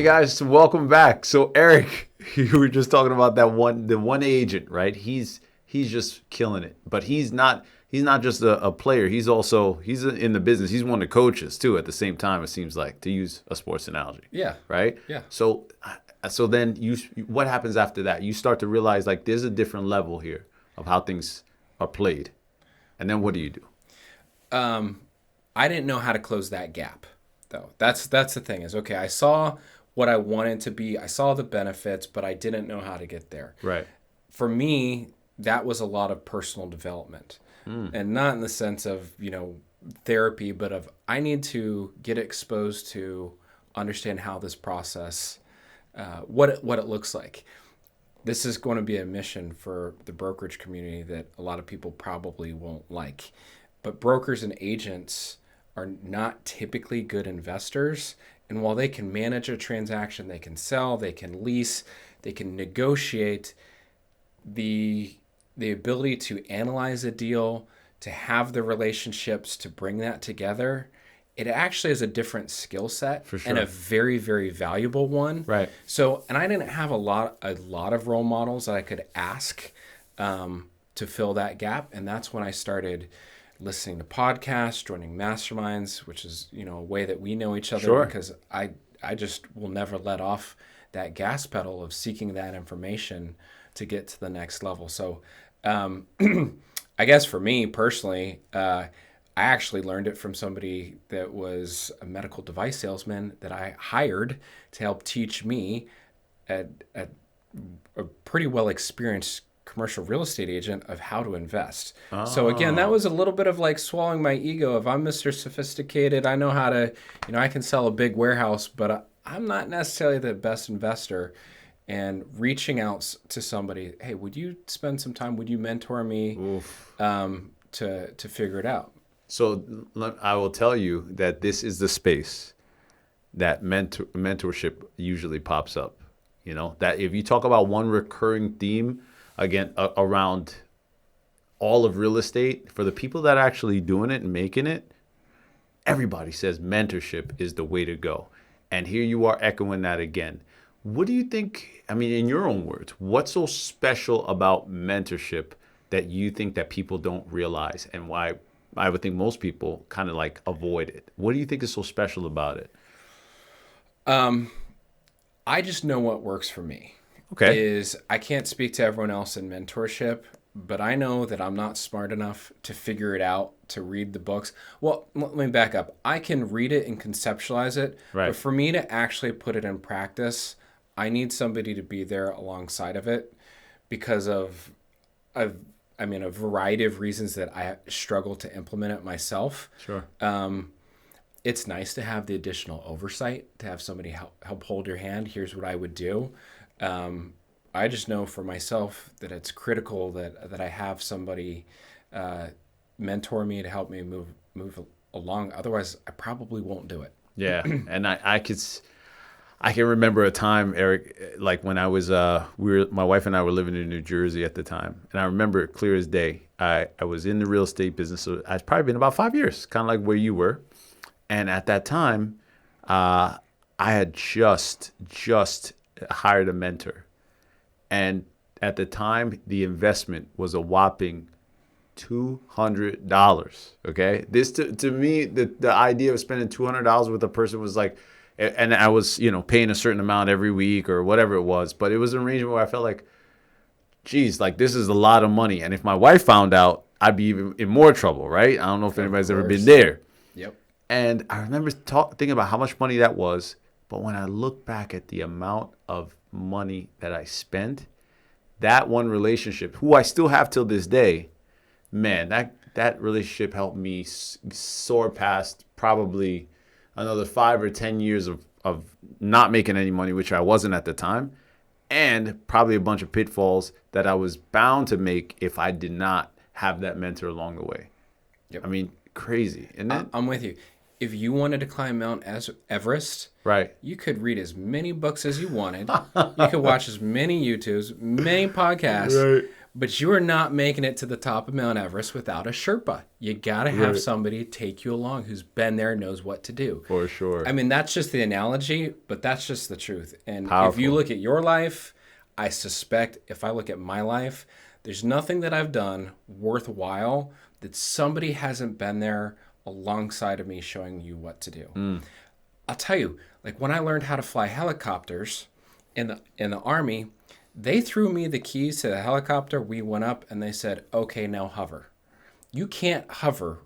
Okay, guys, welcome back. So, Eric, you were just talking about the one agent, right? He's just killing it, but he's not just a player. He's in the business. He's one of the coaches too. At the same time, it seems like, to use a sports analogy. Yeah. Right. Yeah. So then what happens after that? You start to realize like there's a different level here of how things are played, and then what do you do? I didn't know how to close that gap, though. That's the thing is, okay, I saw what I wanted to be. I saw the benefits, but I didn't know how to get there. Right. For me, that was a lot of personal development. And not in the sense of, therapy, but of I need to get exposed to understand how this process, what it looks like. This is going to be a mission for the brokerage community that a lot of people probably won't like. But brokers and agents are not typically good investors. And while they can manage a transaction, they can sell, they can lease, they can negotiate, the ability to analyze a deal, to have the relationships, to bring that together, it actually is a different skill set. For sure. And a very, very valuable one. Right. So, and I didn't have a lot of role models that I could ask to fill that gap. And that's when I started listening to podcasts, joining masterminds, which is, a way that we know each other. Sure. Because I just will never let off that gas pedal of seeking that information to get to the next level. So I guess for me personally, I actually learned it from somebody that was a medical device salesman that I hired to help teach me a pretty well experienced commercial real estate agent of how to invest. Oh. So again, that was a little bit of like swallowing my ego of I'm Mr. Sophisticated. I know how to, I can sell a big warehouse, but I'm not necessarily the best investor. And reaching out to somebody, hey, would you spend some time? Would you mentor me to figure it out? So I will tell you that this is the space that mentorship usually pops up. That if you talk about one recurring theme, again, around all of real estate, for the people that are actually doing it and making it, everybody says mentorship is the way to go. And here you are echoing that again. What do you think, in your own words, what's so special about mentorship that you think that people don't realize, and why I would think most people kind of like avoid it? What do you think is so special about it? I just know what works for me. Okay. I can't speak to everyone else in mentorship, but I know that I'm not smart enough to figure it out, to read the books. Well, let me back up. I can read it and conceptualize it, right. But for me to actually put it in practice, I need somebody to be there alongside of it because of a variety of reasons that I struggle to implement it myself. Sure. It's nice to have the additional oversight, to have somebody help hold your hand. Here's what I would do. I just know for myself that it's critical that I have somebody mentor me to help me move along. Otherwise, I probably won't do it. Yeah, and I can remember a time, Eric, like when I was my wife and I were living in New Jersey at the time, and I remember it clear as day. I was in the real estate business, so I'd probably been about 5 years, kind of like where you were, and at that time, I had just hired a mentor, and at the time, the investment was a whopping $200. Okay, this to me, the idea of spending $200 with a person was like. And I was, paying a certain amount every week or whatever it was. But it was an arrangement where I felt like, geez, like this is a lot of money. And if my wife found out, I'd be even in more trouble, right? I don't know if anybody's ever been there. Yep. And I remember thinking about how much money that was. But when I look back at the amount of money that I spent, that one relationship, who I still have till this day, man, that relationship helped me soar past probably another 5 or 10 years of not making any money, which I wasn't at the time, and probably a bunch of pitfalls that I was bound to make if I did not have that mentor along the way. Yep. Crazy, isn't it? I'm with you. If you wanted to climb Mount Everest, right, you could read as many books as you wanted. You could watch as many YouTubes, many podcasts. Right. But you are not making it to the top of Mount Everest without a Sherpa. You got to have Right. somebody take you along who's been there, knows what to do. For sure. I mean, that's just the analogy, but that's just the truth. And if you Powerful. look at your life, I suspect if I look at my life, there's nothing that I've done worthwhile that somebody hasn't been there alongside of me showing you what to do. I'll tell you, like when I learned how to fly helicopters in the Army, they threw me the keys to the helicopter. We went up and they said, okay, now hover. You can't hover.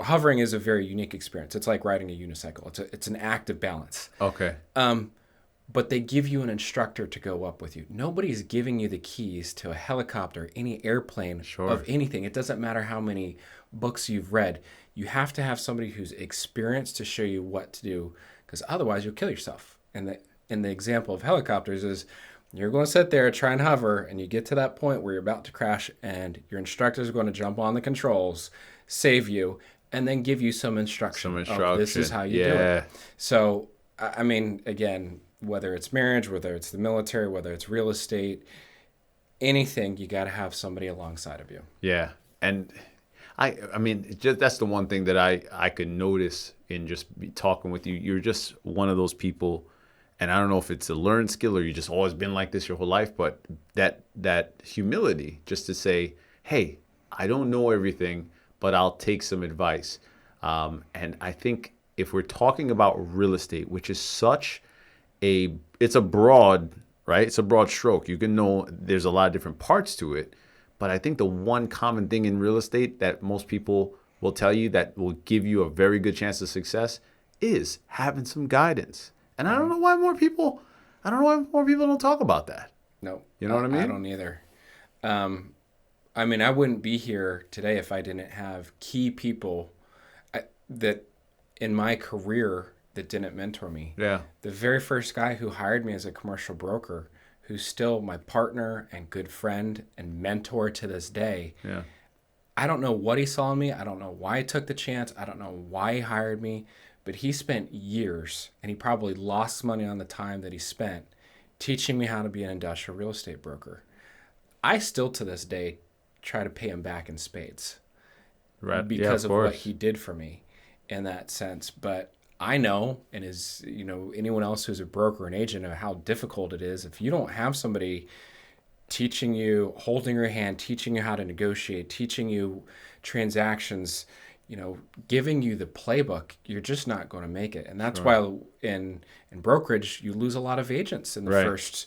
Hovering is a very unique experience. It's like riding a unicycle. It's an act of balance. Okay. But they give you an instructor to go up with you. Nobody's giving you the keys to a helicopter, any airplane, Sure. of anything. It doesn't matter how many books you've read. You have to have somebody who's experienced to show you what to do, because otherwise you'll kill yourself. And the example of helicopters is you're going to sit there, try and hover, and you get to that point where you're about to crash, and your instructor is going to jump on the controls, save you, and then give you some instruction. Some Oh, instruction. this is how you do Yeah. it. So, I mean, again, whether it's marriage, whether it's the military, whether it's real estate, anything, you got to have somebody alongside of you. Yeah. And I mean, that's the one thing that I could notice in just talking with you. You're just one of those people, and I don't know if it's a learned skill or you just always been like this your whole life, but that humility just to say, hey, I don't know everything, but I'll take some advice. And I think if we're talking about real estate, which is it's a broad, right? It's a broad stroke. You can know there's a lot of different parts to it. But I think the one common thing in real estate that most people will tell you that will give you a very good chance of success is having some guidance. And I don't know why more people don't talk about that. No. You know what I mean? I don't either. I mean, I wouldn't be here today if I didn't have key people that in my career that didn't mentor me. Yeah. The very first guy who hired me as a commercial broker, who's still my partner and good friend and mentor to this day. Yeah. I don't know what he saw in me. I don't know why he took the chance. I don't know why he hired me, but he spent years, and he probably lost money on the time that he spent teaching me how to be an industrial real estate broker. I still to this day try to pay him back in spades. Right. Because of of what course. he did for me in that sense. But I know, and as anyone else who's a broker and agent, know how difficult it is if you don't have somebody teaching you, holding your hand, teaching you how to negotiate, teaching you transactions, giving you the playbook. You're just not going to make it. And that's why in brokerage you lose a lot of agents in the first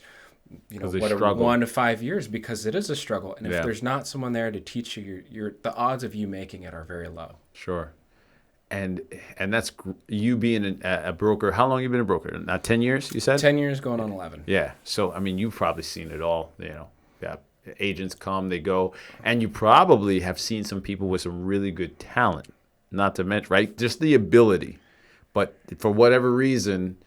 1 to 5 years, because it is a struggle. And if there's not someone there to teach you, the odds of you making it are very low. Sure. And that's you being a broker. How long have you been a broker? Not 10 years, you said? 10 years going on 11. Yeah. So, I mean, you've probably seen it all. Yeah, agents come, they go. And you probably have seen some people with some really good talent, not to mention, right? Just the ability. But for whatever reason,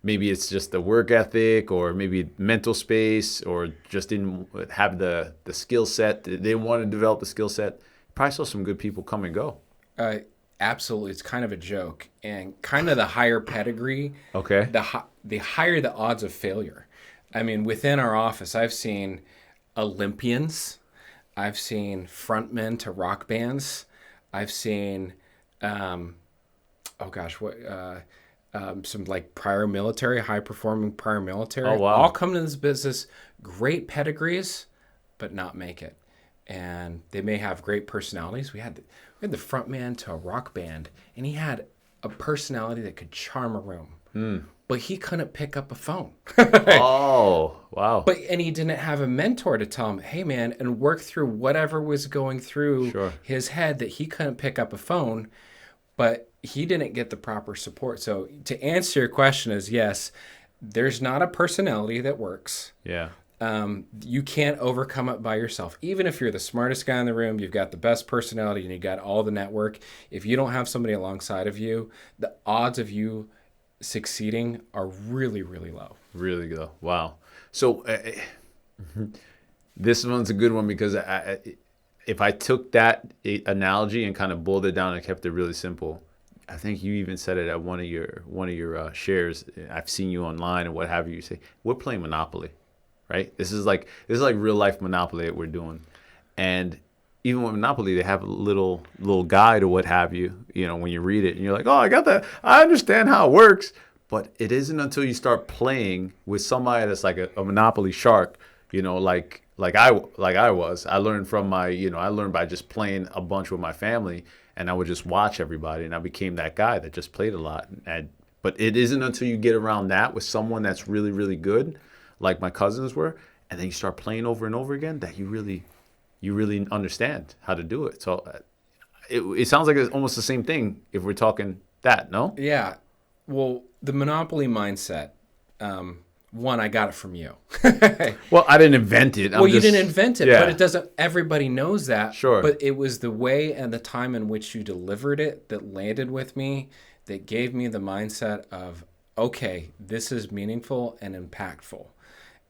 maybe it's just the work ethic or maybe mental space or just didn't have the skill set. They didn't want to develop the skill set. Probably saw some good people come and go. Absolutely. It's kind of a joke. And kind of the higher pedigree, Okay. the higher the odds of failure. I mean, within our office, I've seen Olympians. I've seen frontmen to rock bands. I've seen, some like prior military, high-performing prior military. Oh, wow. All come to this business, great pedigrees, but not make it. And they may have great personalities. We had the front man to a rock band, and he had a personality that could charm a room. But he couldn't pick up a phone. Oh, wow. And he didn't have a mentor to tell him, hey, man, and work through whatever was going through his head that he couldn't pick up a phone. But he didn't get the proper support. So to answer your question is, yes, there's not a personality that works. Yeah. You can't overcome it by yourself. Even if you're the smartest guy in the room, you've got the best personality, and you got all the network. If you don't have somebody alongside of you, the odds of you succeeding are really, really low. Really good. Wow. So this one's a good one because if I took that analogy and kind of boiled it down and kept it really simple, I think you even said it at one of your shares. I've seen you online and what have you. You say we're playing Monopoly. right? This is like real life Monopoly that we're doing. And even with Monopoly, they have a little guide or what have you, when you read it and you're like, oh, I got that. I understand how it works. But it isn't until you start playing with somebody that's like a Monopoly shark, like I was. I learned from I learned by just playing a bunch with my family, and I would just watch everybody, and I became that guy that just played a lot. But it isn't until you get around that with someone that's really, really good, like my cousins were, and then you start playing over and over again, that you really understand how to do it. So it sounds like it's almost the same thing if we're talking that, no? Yeah. Well, the Monopoly mindset, one, I got it from you. Well, I didn't invent it. You didn't invent it, yeah. but it doesn't. Everybody knows that. Sure. But it was the way and the time in which you delivered it that landed with me, that gave me the mindset of, okay, this is meaningful and impactful.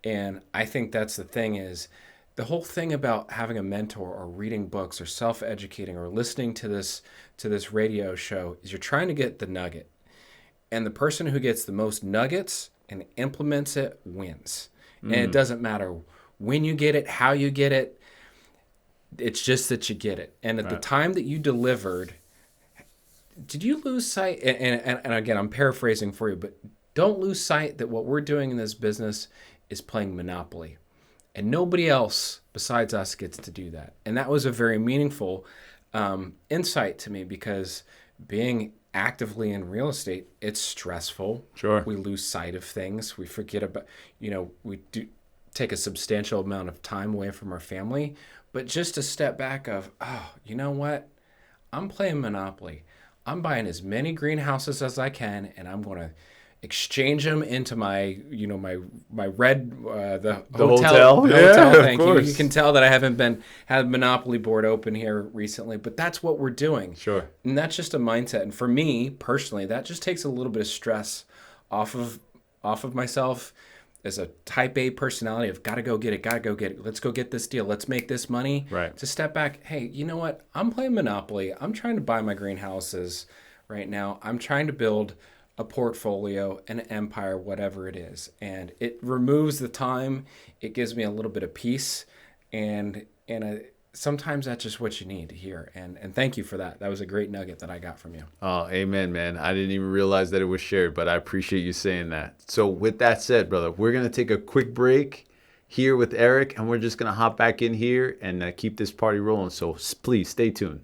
And I think that's the thing is, the whole thing about having a mentor or reading books or self-educating or listening to this radio show is you're trying to get the nugget. And the person who gets the most nuggets and implements it wins. And it doesn't matter when you get it, how you get it. It's just that you get it. And at the time that you delivered, did you lose sight? And again, I'm paraphrasing for you, but don't lose sight that what we're doing in this business is playing Monopoly. And nobody else besides us gets to do that. And that was a very meaningful insight to me, because being actively in real estate, it's stressful. Sure. We lose sight of things. We forget about, we do take a substantial amount of time away from our family. But just a step back of, oh, you know what? I'm playing Monopoly. I'm buying as many greenhouses as I can, and I'm going to exchange them into my red the hotel. Yeah, Thank of you. course. You can tell that I haven't had Monopoly board open here recently, but that's what we're doing. Sure. And that's just a mindset. And for me personally, that just takes a little bit of stress off of myself as a type A personality of gotta go get it. Let's go get this deal. Let's make this money. Right. To step back. Hey, you know what? I'm playing Monopoly. I'm trying to buy my greenhouses right now. I'm trying to build a portfolio, an empire, whatever it is. And it removes the time. It gives me a little bit of peace. And sometimes that's just what you need to hear. And thank you for that. That was a great nugget that I got from you. Oh, amen, man. I didn't even realize that it was shared, but I appreciate you saying that. So with that said, brother, we're going to take a quick break here with Eric, and we're just going to hop back in here and keep this party rolling. So please stay tuned.